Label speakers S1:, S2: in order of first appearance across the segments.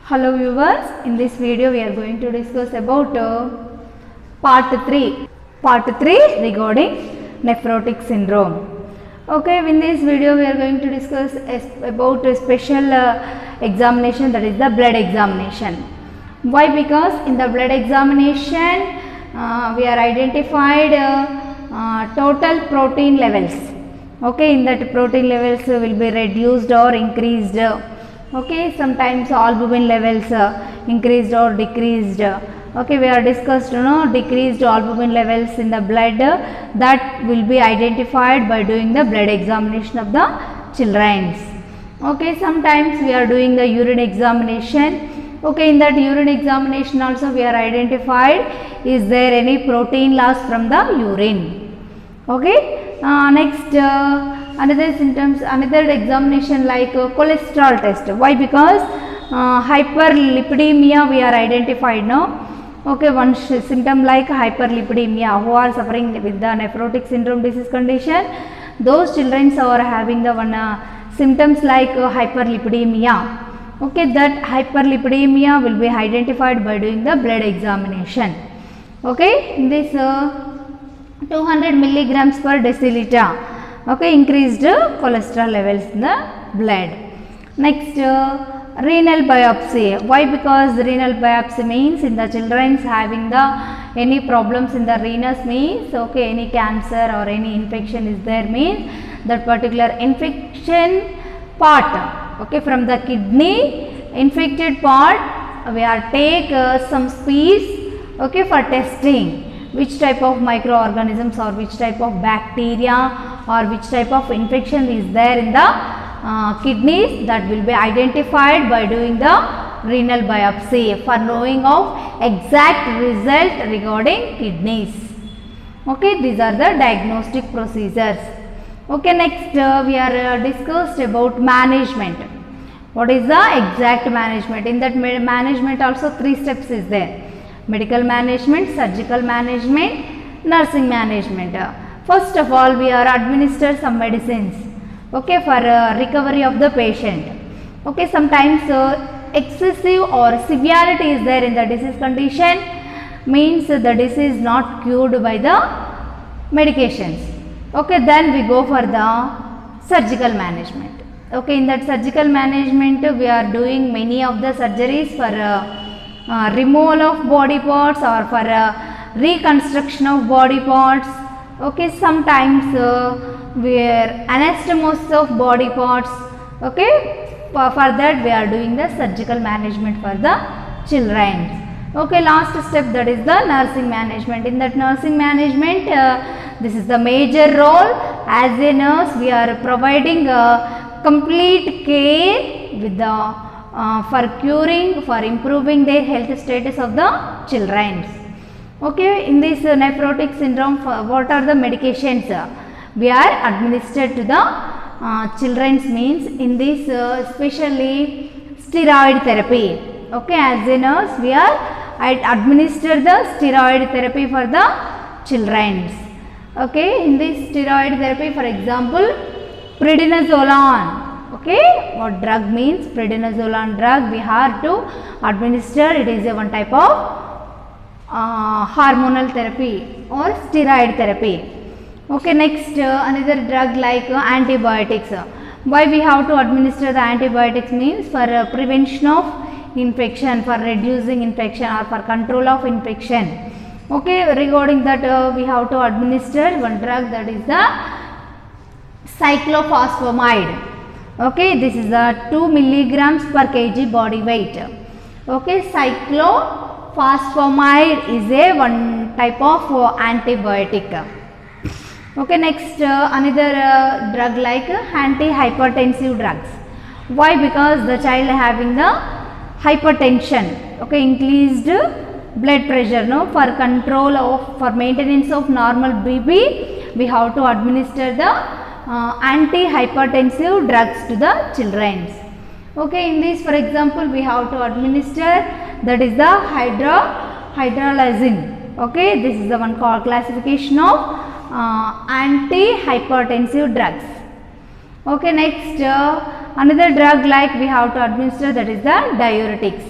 S1: Hello viewers, in this video we are going to discuss about part 3 regarding nephrotic syndrome. Okay, in this video we are going to discuss about a special examination, that is the blood examination. Why? Because in the blood examination we are identified total protein levels. Okay, in that protein levels will be reduced or increased. Okay, sometimes albumin levels increased or decreased. Okay, we are discussed decreased albumin levels in the blood that will be identified by doing the blood examination of the children. Okay, sometimes we are doing the urine examination. Okay, in that urine examination also we are identified is there any protein loss from the urine. Okay, next another symptoms, another examination like cholesterol test. Why? Because hyperlipidemia we are identified now. Okay, one symptom like hyperlipidemia, who are suffering with the nephrotic syndrome disease condition, those children are having the one symptoms like hyperlipidemia. Okay, that hyperlipidemia will be identified by doing the blood examination. Okay, in this 200 milligrams per deciliter. Okay, increased cholesterol levels in the blood. Next, renal biopsy. Why? Because renal biopsy means in the children having the any problems in the renus means, okay, any cancer or any infection is there means that particular infection part, okay, from the kidney infected part we are take some space, okay, for testing which type of microorganisms or which type of bacteria or which type of infection is there in the kidneys, that will be identified by doing the renal biopsy for knowing of exact result regarding kidneys. Okay, these are the diagnostic procedures. Okay, next we are discussed about management. What is the exact management? In that management also 3 steps is there: medical management, surgical management, nursing management. First of all, we are administer some medicines, okay, for recovery of the patient. Okay, sometimes excessive or severity is there in the disease condition, means the disease not cured by the medications. Okay, then we go for the surgical management. Okay, in that surgical management we are doing many of the surgeries for removal of body parts or for reconstruction of body parts. Okay, sometimes we are anastomosis of body parts. Okay, for that we are doing the surgical management for the children. Okay, last step, that is the nursing management. In that nursing management this is the major role. As a nurse we are providing complete care with the for curing, for improving their health status of the children. Okay, in this nephrotic syndrome, what are the medications we are administered to the children means in this especially steroid therapy. Okay, as a nurse we are administer the steroid therapy for the children. Okay, in this steroid therapy, for example, prednisolone. Okay, what drug means? Prednisolone drug we have to administer. It is a one type of hormonal therapy or steroid therapy. Okay, next another drug like antibiotics. Why we have to administer the antibiotics means for prevention of infection, for reducing infection or for control of infection. Okay, regarding that we have to administer one drug, that is the cyclophosphamide. Okay, this is the 2 milligrams per kg body weight. Okay, cyclophosphamide is a one type of antibiotic. Okay, next another drug like antihypertensive drugs. Why? Because the child having the hypertension, okay, increased blood pressure, no, for control of, for maintenance of normal BP we have to administer the antihypertensive drugs to the children. Okay, in this for example we have to administer, that is the hydralazine. Okay, this is the one called classification of antihypertensive drugs. Okay, next another drug like we have to administer, that is the diuretics.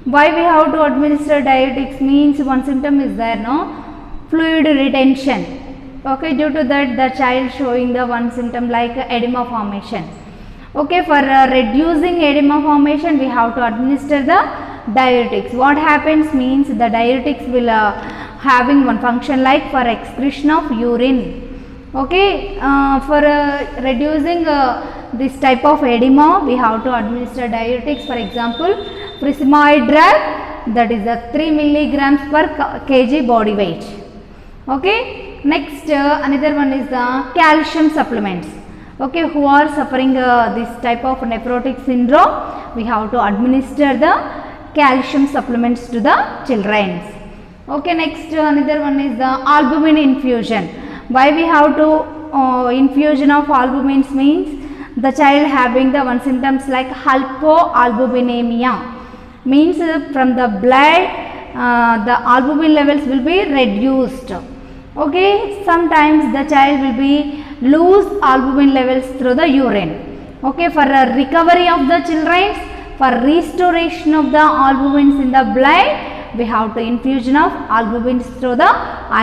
S1: Why we have to administer diuretics means one symptom is there, no, fluid retention. Okay, due to that the child showing the one symptom like edema formation. Okay, for reducing edema formation we have to administer the diuretics. What happens means the diuretics will having one function like for excretion of urine. Okay, for reducing this type of edema we have to administer diuretics. For example, furosemide drug, that is 3 milligrams per kg body weight. Okay, next another one is the calcium supplements. Okay, who are suffering this type of nephrotic syndrome, we have to administer the calcium supplements to the children. Okay, next another one is the albumin infusion. Why we have to infusion of albumins means the child having the one symptoms like hypoalbuminemia, means from the blood the albumin levels will be reduced. Okay, sometimes the child will be lose albumin levels through the urine. Okay, for recovery of the children, for restoration of the albumins in the blood, we have to infusion of albumins through the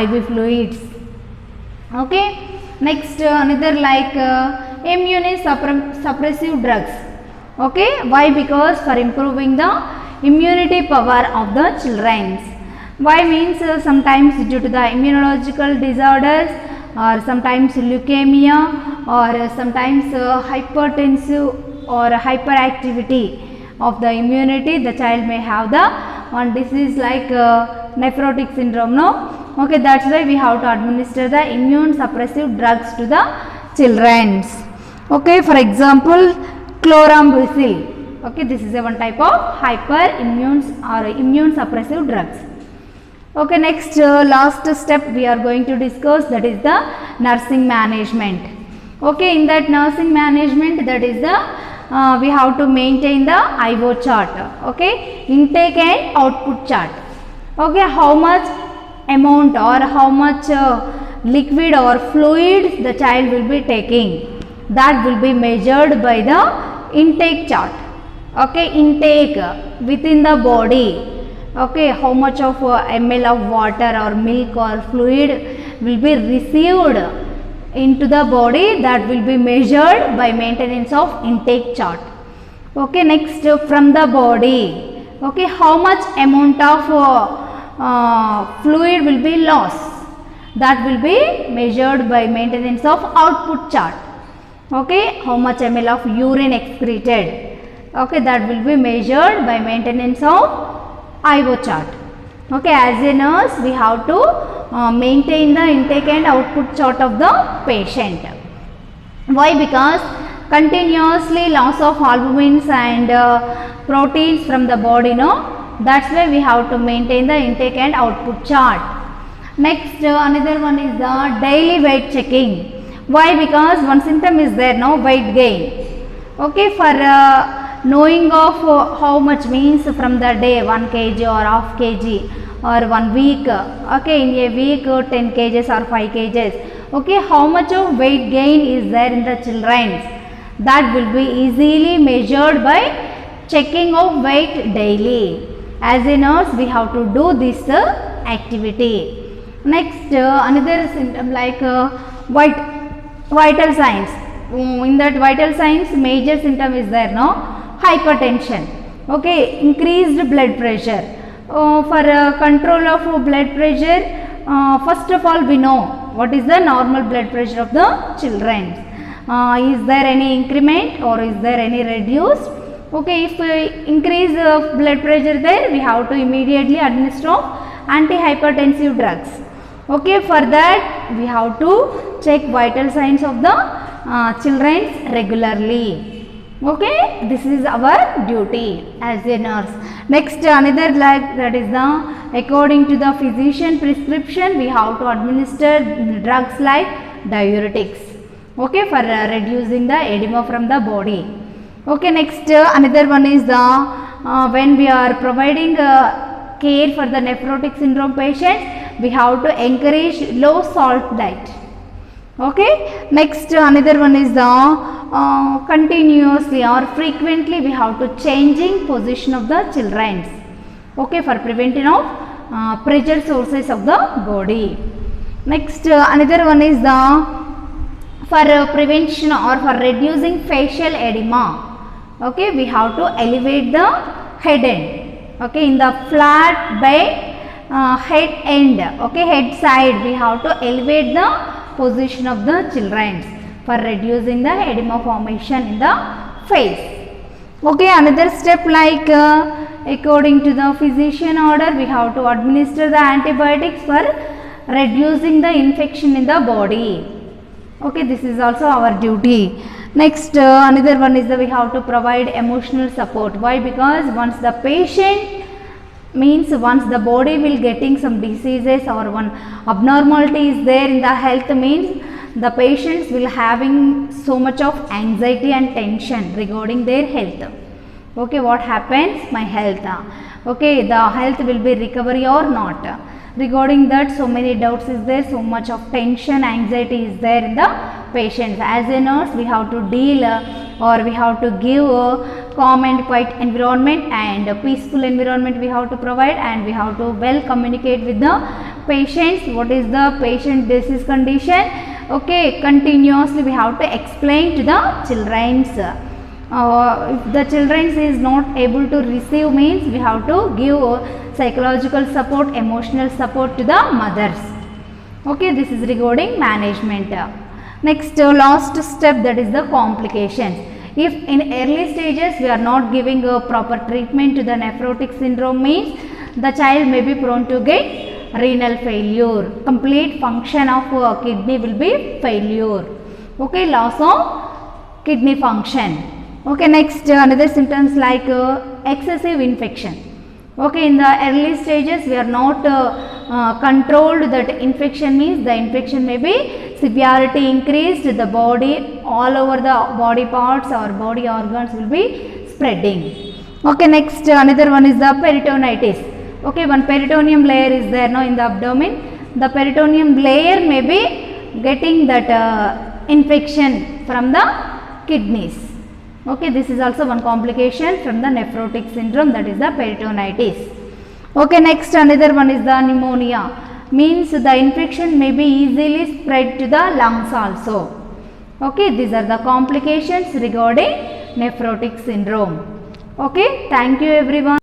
S1: IV fluids. Okay, next another like immunosuppressive drugs. Okay, why? Because for improving the immunity power of the children. Why means sometimes due to the immunological disorders, or sometimes leukemia, or sometimes hypertensive or hyperactivity of the immunity, the child may have the one disease like nephrotic syndrome, no. Okay, that's why we have to administer the immune suppressive drugs to the children. Okay, for example, chlorambucil. Okay, this is a one type of hyperimmune or immune suppressive drugs. Okay, next last step we are going to discuss, that is the nursing management. Okay, in that nursing management, that is the we have to maintain the IO chart. Okay, intake and output chart. Okay, how much amount or how much liquid or fluid the child will be taking, that will be measured by the intake chart. Okay, intake within the body. Okay, how much of ml of water or milk or fluid will be received into the body, that will be measured by maintenance of intake chart. Okay, next from the body. Okay, how much amount of fluid will be lost, that will be measured by maintenance of output chart. Okay, how much ml of urine excreted, okay, that will be measured by maintenance of IO chart. Okay, as a nurse we have to maintain the intake and output chart of the patient. Why? Because continuously loss of albumins and proteins from the body, no, that's why we have to maintain the intake and output chart. Next another one is the daily weight checking. Why? Because one symptom is there, no, weight gain. Okay, for knowing of how much means from the day 1 kg or half kg or 1 week. Okay, in a week 10 kgs or 5 kgs. Okay, how much of weight gain is there in the children, that will be easily measured by checking of weight daily. As a nurse we have to do this activity. Next another symptom like vital signs. In that vital signs major symptom is there, no, hypertension. Okay, increased blood pressure. For control of blood pressure, first of all we know what is the normal blood pressure of the children. Is there any increment or is there any reduced? Okay, if increase blood pressure there, we have to immediately administer antihypertensive drugs. Okay, for that we have to check vital signs of the children regularly. Okay, this is our duty as a nurse. Next another like that is the according to the physician prescription we have to administer drugs like diuretics. Okay, for reducing the edema from the body. Okay, next another one is the when we are providing care for the nephrotic syndrome patients, we have to encourage low salt diet. Okay, next another one is the continuously or frequently we have to changing position of the children's. Okay, for preventing of pressure sources of the body. Next another one is the for prevention or for reducing facial edema. Okay, we have to elevate the head end. Okay, in the flat bed head end, okay, head side we have to elevate the position of the children for reducing the edema formation in the face. Okay, another step like according to the physician order we have to administer the antibiotics for reducing the infection in the body. Okay, this is also our duty. Next another one is that we have to provide emotional support. Why? Because once the patient means once the body will getting some diseases or one abnormality is there in the health, means the patients will having so much of anxiety and tension regarding their health. Okay, what happens my health, okay, the health will be recovery or not, regarding that so many doubts is there, so much of tension anxiety is there in the patients. As a nurse we have to deal or we have to give calm and quiet environment and peaceful environment we have to provide, and we have to well communicate with the patients what is the patient disease condition. Okay, continuously we have to explain to the children's. If the children is not able to receive, means we have to give psychological support, emotional support to the mothers. Okay, this is regarding management. Next last step, that is the complications. If in early stages we are not giving a proper treatment to the nephrotic syndrome, means the child may be prone to get renal failure, complete function of kidney will be failure. Okay, loss of kidney function. Okay, next another symptoms like excessive infection. Okay, in the early stages we are not controlled that infection, means the infection may be severity increased, the body all over the body parts or body organs will be spreading. Okay, next another one is the peritonitis. Okay, one peritoneum layer is there now in the abdomen, the peritoneum layer may be getting that infection from the kidneys. Okay, this is also one complication from the nephrotic syndrome, that is the peritonitis. Okay, next another one is the pneumonia, means the infection may be easily spread to the lungs also. Okay, these are the complications regarding nephrotic syndrome. Okay, thank you everyone.